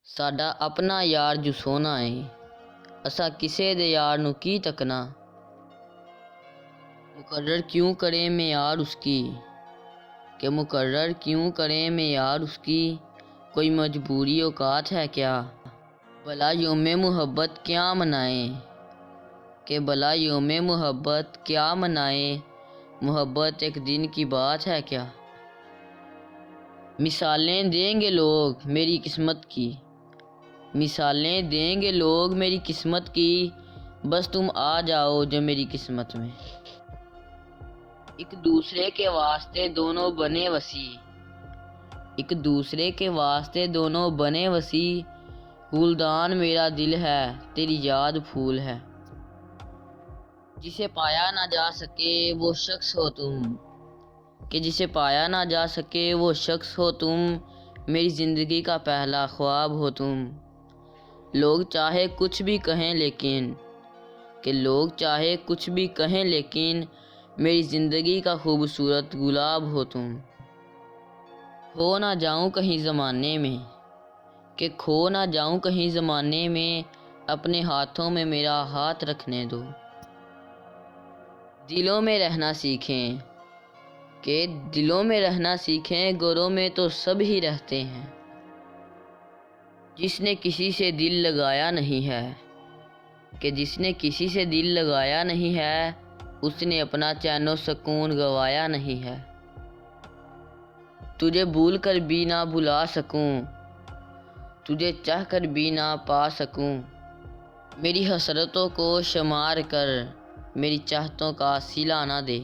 ਸਾਡਾ ਆਪਣਾ ਯਾਰ ਜੋ ਸੋਹਣਾ ਏ, ਅਸਾਂ ਕਿਸੇ ਦੇ यार ਨੂੰ ਕੀ ਤੱਕਣਾ। मुकर्रर क्यों करे मैं यार उसकी, कि मुकर्रर क्यों करे मैं यार उसकी, कोई मजबूरी औकात है क्या। भला योम मुहब्बत क्या मनाए, कि भला योम मुहब्बत क्या मनाए, मुहब्बत एक दिन की बात है क्या। मिसालें देंगे लोग मेरी किस्मत की, मिसालें देंगे लोग मेरी किस्मत की, बस तुम आ जाओ जो मेरी किस्मत में। एक दूसरे के वास्ते दोनों बने वसी, एक दूसरे के वास्ते दोनों बने वसी, फूलदान मेरा दिल है तेरी याद फूल है। जिसे पाया ना जा सके वो शख्स हो तुम, कि जिसे पाया ना जा सके वो शख्स हो तुम, मेरी ज़िंदगी का पहला ख्वाब हो तुम। लोग चाहे कुछ भी कहें लेकिन, कि लोग चाहे कुछ भी कहें लेकिन, मेरी ज़िंदगी का खूबसूरत गुलाब हो तुम। खो ना जाऊं कहीं ज़माने में, कि खो ना जाऊं कहीं ज़माने में, अपने हाथों में मेरा हाथ रखने दो। दिलों में रहना सीखें, कि दिलों में रहना सीखें, गोरों में तो सब ही रहते हैं। जिसने किसी से दिल लगाया नहीं है, कि जिसने किसी से दिल लगाया नहीं है, उसने अपना चैनो सुकून गवाया नहीं है। तुझे भूल कर भी ना भुला सकूं, तुझे चाह कर भी ना पा सकूं, मेरी हसरतों को शुमार कर मेरी चाहतों का सिला ना दे।